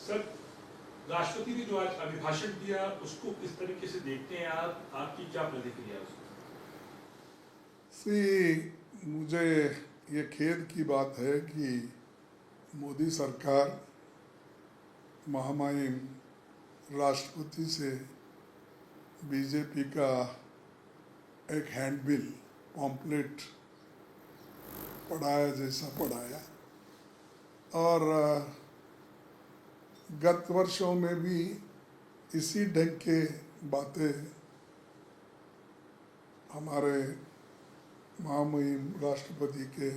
Sir, राष्ट्रपति ने जो आज अभिभाषण दिया उसको किस तरीके से देखते हैं आप? आपकी क्या प्रतिक्रिया है उसको? मुझे ये खेद की बात है कि मोदी सरकार महामहिम राष्ट्रपति से बीजेपी का एक हैंडबिल पॉम्पलेट पढ़ाया जैसा पढ़ाया, और गत वर्षों में भी इसी ढंग के बातें हमारे महामहिम राष्ट्रपति के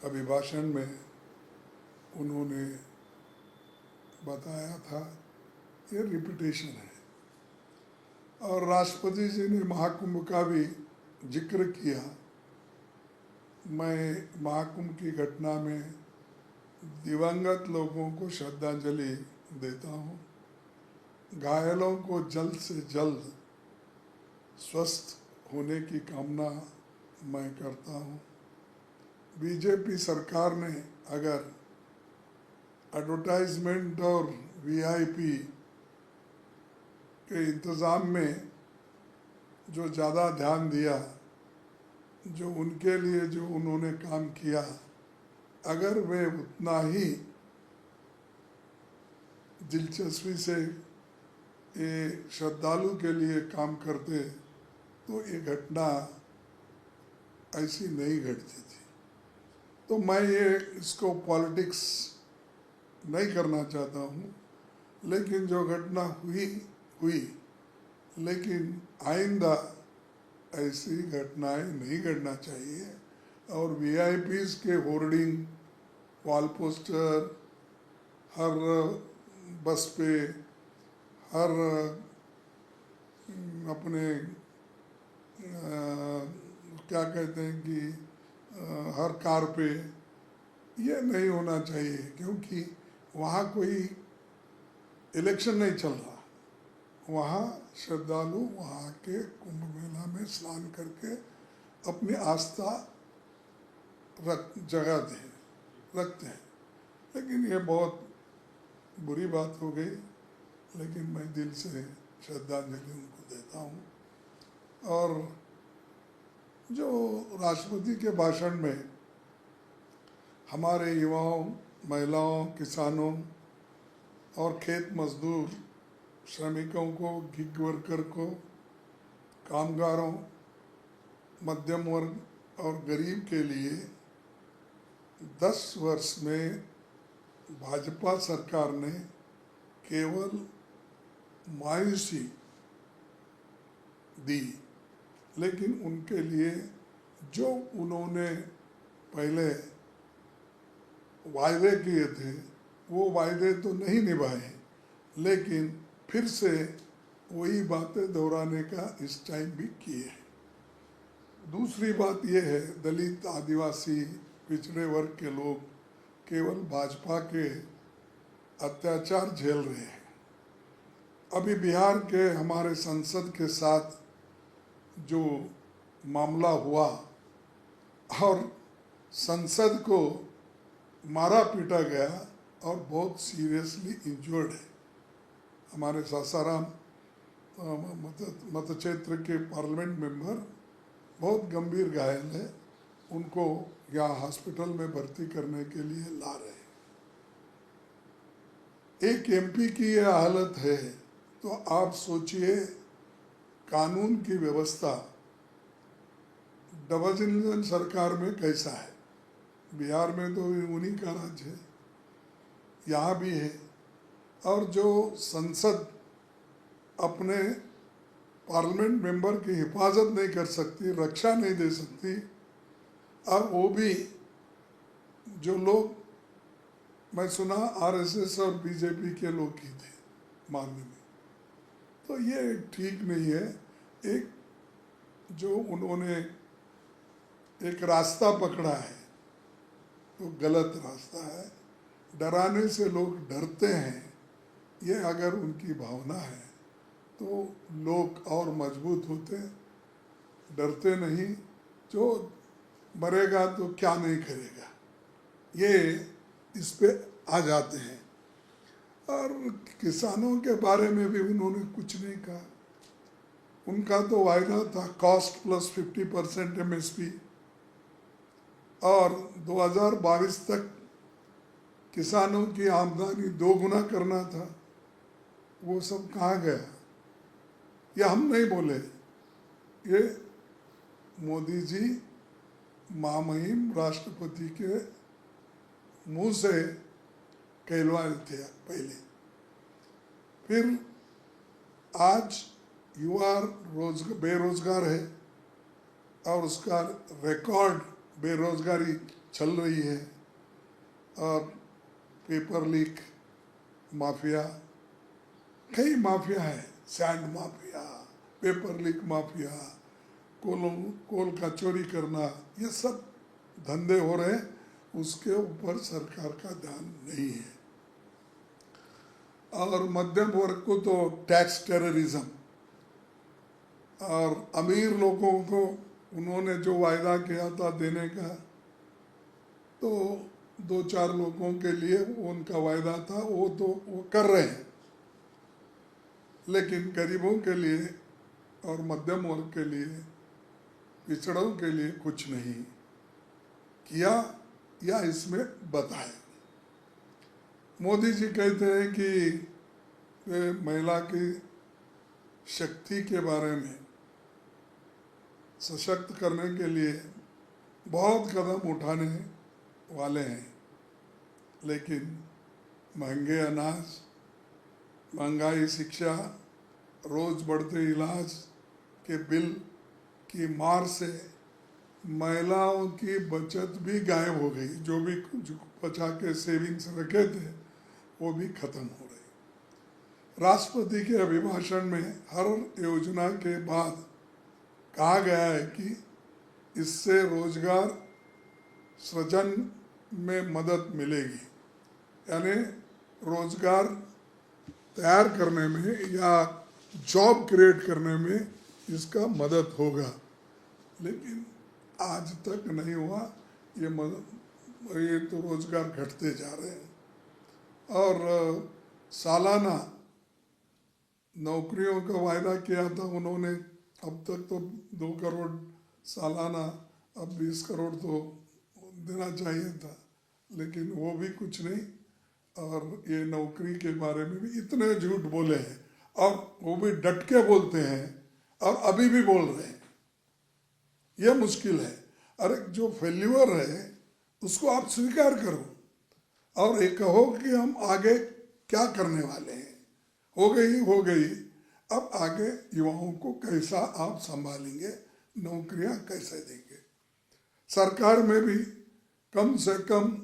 अभिभाषण में उन्होंने बताया था। ये रिपीटेशन है। और राष्ट्रपति जी ने महाकुंभ का भी जिक्र किया। मैं महाकुंभ की घटना में दिवंगत लोगों को श्रद्धांजलि देता हूँ। घायलों को जल्द से जल्द स्वस्थ होने की कामना मैं करता हूँ। बीजेपी सरकार ने अगर एडवर्टाइजमेंट और वीआईपी के इंतज़ाम में जो ज़्यादा ध्यान दिया, जो उनके लिए जो उन्होंने काम किया, अगर वे उतना ही दिलचस्पी से ये श्रद्धालु के लिए काम करते तो ये घटना ऐसी नहीं घटती थी। तो मैं ये इसको पॉलिटिक्स नहीं करना चाहता हूँ, लेकिन जो घटना हुई, लेकिन आइंदा ऐसी घटनाएं नहीं घटना चाहिए। और वीआईपीज़ के होर्डिंग, वॉल पोस्टर हर बस पे, हर अपने क्या कहते हैं कि हर कार पे, ये नहीं होना चाहिए, क्योंकि वहाँ कोई इलेक्शन नहीं चल रहा। वहाँ श्रद्धालु वहाँ के कुंभ मेला में स्नान करके अपनी आस्था रखते हैं। लेकिन ये बहुत बुरी बात हो गई, लेकिन मैं दिल से श्रद्धांजलि उनको देता हूँ। और जो राष्ट्रपति के भाषण में हमारे युवाओं, महिलाओं, किसानों और खेत मजदूर, श्रमिकों को, गिग वर्कर को, कामगारों, मध्यम वर्ग और गरीब के लिए 10 वर्ष में भाजपा सरकार ने केवल मायूसी दी, लेकिन उनके लिए जो उन्होंने पहले वायदे किए थे वो वायदे तो नहीं निभाए, लेकिन फिर से वही बातें दोहराने का इस टाइम भी किए हैं। दूसरी बात यह है, दलित, आदिवासी, पिछड़े वर्ग के लोग केवल भाजपा के अत्याचार झेल रहे हैं। अभी बिहार के हमारे संसद के साथ जो मामला हुआ और संसद को मारा पीटा गया और बहुत सीरियसली इंजर्ड है। हमारे सासाराम मत क्षेत्र के पार्लियामेंट मेंबर बहुत गंभीर घायल है, उनको यहाँ हॉस्पिटल में भर्ती करने के लिए ला रहे हैं। एक एमपी की यह हालत है तो आप सोचिए कानून की व्यवस्था डबल इंजन सरकार में कैसा है। बिहार में तो उन्हीं का राज्य है, यहाँ भी है। और जो संसद अपने पार्लियामेंट मेंबर की हिफाजत नहीं कर सकती, रक्षा नहीं दे सकती, अब वो भी जो लोग, मैं सुना आरएसएस और बीजेपी के लोग ही थे मारने में, तो ये ठीक नहीं है। एक जो उन्होंने एक रास्ता पकड़ा है तो गलत रास्ता है। डराने से लोग डरते हैं, ये अगर उनकी भावना है तो लोग और मजबूत होते, डरते नहीं। जो मरेगा तो क्या नहीं करेगा, ये इस पे आ जाते हैं। और किसानों के बारे में भी उन्होंने कुछ नहीं कहा। उनका तो वायदा था कॉस्ट प्लस 50% MSP, और 2022 तक किसानों की आमदनी 2 गुना करना था। वो सब कहाँ गया? ये हम नहीं बोले, ये मोदी जी महामहिम राष्ट्रपति के मुंह से कहलवाए थे पहले। फिर आज युवा बेरोजगार है और उसका रिकॉर्ड बेरोजगारी चल रही है, और पेपर लीक माफिया, कई माफिया है, sand mafia, paper leak mafia, coal का चोरी करना, ये सब धंधे हो रहे हैं। उसके ऊपर सरकार का ध्यान नहीं है। और मध्यम वर्ग को तो टैक्स टेररिज्म, और अमीर लोगों को उन्होंने जो वायदा किया था देने का, तो 2-4 लोगों के लिए उनका वायदा था, वो कर रहे हैं, लेकिन गरीबों के लिए और मध्यम वर्ग के लिए, पिछड़ों के लिए कुछ नहीं किया या इसमें बताया। मोदी जी कहते हैं कि वे महिला की शक्ति के बारे में, सशक्त करने के लिए बहुत कदम उठाने वाले हैं, लेकिन महंगे अनाज, महंगाई शिक्षा, रोज बढ़ते इलाज के बिल की मार से महिलाओं की बचत भी गायब हो गई। जो भी कुछ बचा के सेविंग्स रखे थे वो भी खत्म हो रही। राष्ट्रपति के अभिभाषण में हर योजना के बाद कहा गया है कि इससे रोजगार सृजन में मदद मिलेगी, यानी रोजगार तैयार करने में या जॉब क्रिएट करने में इसका मदद होगा, लेकिन आज तक नहीं हुआ। ये तो रोजगार घटते जा रहे हैं। और सालाना नौकरियों का वायदा किया था उन्होंने, अब तक तो 2 करोड़ सालाना, अब 20 करोड़ तो देना चाहिए था, लेकिन वो भी कुछ नहीं। और ये नौकरी के बारे में भी इतने झूठ बोले हैं, और वो भी डट के बोलते हैं, और अभी भी बोल रहे हैं। यह मुश्किल है। अरे जो फेल्यूर है उसको आप स्वीकार करो, और ये कहो कि हम आगे क्या करने वाले हैं। हो गई, अब आगे युवाओं को कैसा आप संभालेंगे, नौकरियां कैसे देंगे। सरकार में भी कम से कम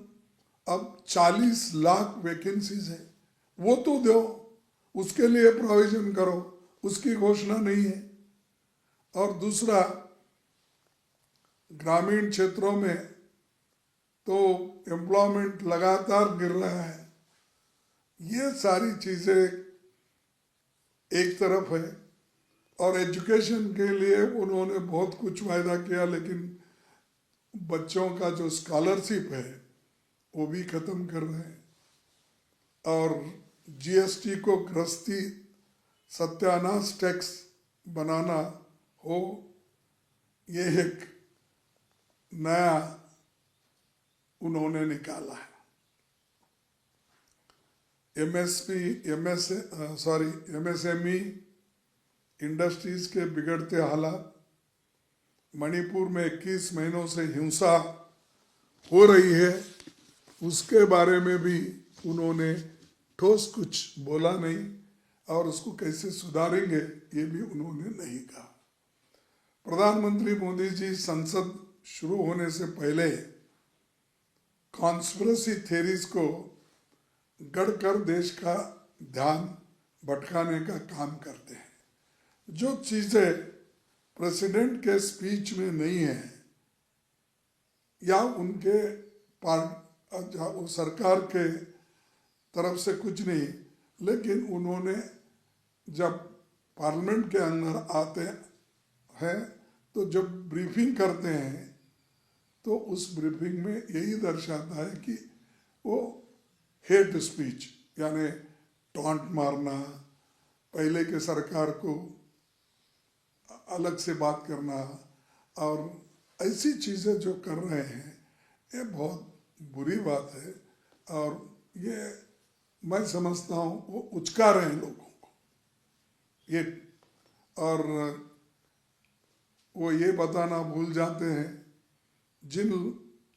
अब 40 लाख वैकेंसीज है, वो तो दो, उसके लिए प्रोविजन करो, उसकी घोषणा नहीं है। और दूसरा, ग्रामीण क्षेत्रों में तो एम्प्लॉयमेंट लगातार गिर रहा है। ये सारी चीज़ें एक तरफ है, और एजुकेशन के लिए उन्होंने बहुत कुछ वायदा किया, लेकिन बच्चों का जो स्कॉलरशिप है वो भी ख़त्म कर रहे हैं। और GST को गृहस्थी सत्यानाश टैक्स बनाना हो, ये एक नया उन्होंने निकाला है। MSME इंडस्ट्रीज के बिगड़ते हालात, मणिपुर में 21 महीनों से हिंसा हो रही है, उसके बारे में भी उन्होंने ठोस कुछ बोला नहीं, और उसको कैसे सुधारेंगे ये भी उन्होंने नहीं कहा। प्रधानमंत्री मोदी जी संसद शुरू होने से पहले कॉन्स्पिरेसी थ्योरीज को गढ़कर देश का ध्यान भटकाने का काम करते हैं। जो चीज़ें प्रेसिडेंट के स्पीच में नहीं है, या उनके वो सरकार के तरफ से कुछ नहीं, लेकिन उन्होंने जब पार्लियामेंट के अंदर आते हैं तो जब ब्रीफिंग करते हैं तो उस ब्रीफिंग में यही दर्शाता है कि वो हेट स्पीच, यानी टॉन्ट मारना, पहले के सरकार को अलग से बात करना और ऐसी चीज़ें जो कर रहे हैं, ये बहुत बुरी बात है। और ये मैं समझता हूँ वो उचका रहे हैं लोगों को ये, और वो ये बताना भूल जाते हैं जिन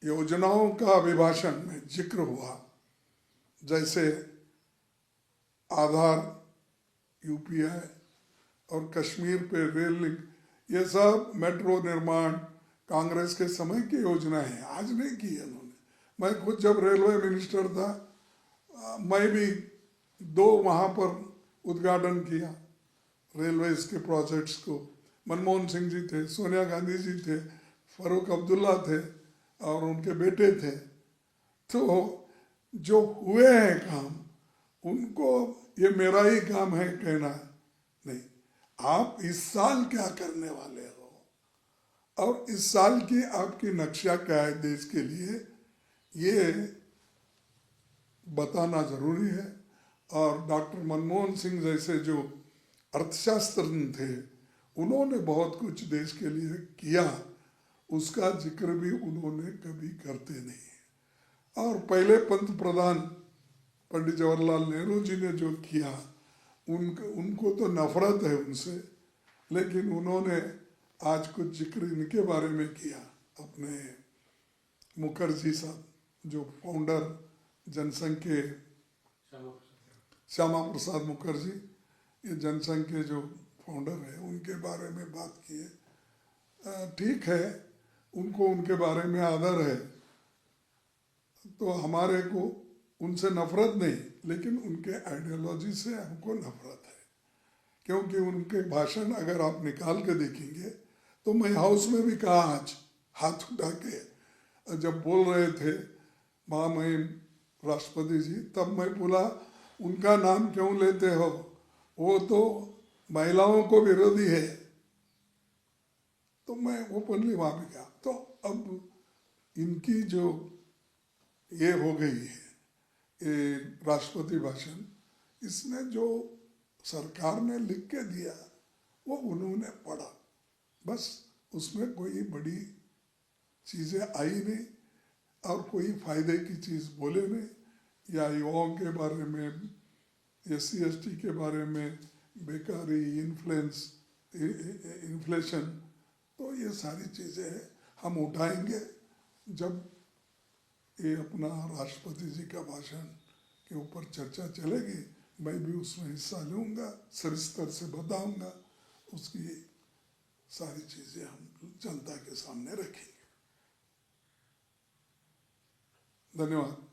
योजनाओं का अभिभाषण में जिक्र हुआ, जैसे आधार, यूपीआई और कश्मीर पे रेल लिंक, ये सब मेट्रो निर्माण कांग्रेस के समय की योजना है, आज नहीं की है उन्होंने। मैं खुद जब रेलवे मिनिस्टर था, मैं भी 2 वहाँ पर उद्घाटन किया रेलवेज के प्रोजेक्ट्स को। मनमोहन सिंह जी थे, सोनिया गांधी जी थे, फारूक अब्दुल्ला थे और उनके बेटे थे। तो जो हुए हैं काम, उनको ये मेरा ही काम है कहना नहीं। आप इस साल क्या करने वाले हो और इस साल की आपकी नक्शा क्या है देश के लिए, ये बताना जरूरी है। और डॉक्टर मनमोहन सिंह जैसे जो अर्थशास्त्रज्ञ थे, उन्होंने बहुत कुछ देश के लिए किया, उसका जिक्र भी उन्होंने कभी करते नहीं। और पहले पंत प्रधान पंडित जवाहरलाल नेहरू जी ने जो किया, उनको तो नफरत है उनसे, लेकिन उन्होंने आज कुछ जिक्र इनके बारे में किया। अपने मुखर्जी साहब जो फाउंडर जनसंघ के, श्यामा प्रसाद मुखर्जी, ये जनसंघ के जो फाउंडर है, उनके बारे में बात की है। ठीक है, उनको उनके बारे में आदर है, तो हमारे को उनसे नफरत नहीं, लेकिन उनके आइडियोलॉजी से हमको नफरत है। क्योंकि उनके भाषण अगर आप निकाल के देखेंगे, तो मैं हाउस में भी कहा आज हाथ उठा के, जब बोल रहे थे महामहिम राष्ट्रपति जी, तब मैं बोला उनका नाम क्यों लेते हो, वो तो महिलाओं को विरोधी है। तो मैं ओपनली वहाँ भी कहा। तो अब इनकी जो ये हो गई है, ये राष्ट्रपति भाषण, इसमें जो सरकार ने लिख के दिया वो उन्होंने पढ़ा, बस उसमें कोई बड़ी चीज़ें आई नहीं और कोई फायदे की चीज़ बोले नहीं, या युवाओं के बारे में, SC/ST के बारे में, बेकारी, इन्फ्लेशन, तो ये सारी चीज़ें हम उठाएंगे जब ये अपना राष्ट्रपति जी का भाषण के ऊपर चर्चा चलेगी। मैं भी उसमें हिस्सा लूँगा, सविस्तर से बताऊँगा, उसकी सारी चीज़ें हम जनता के सामने रखेंगे। धन्यवाद।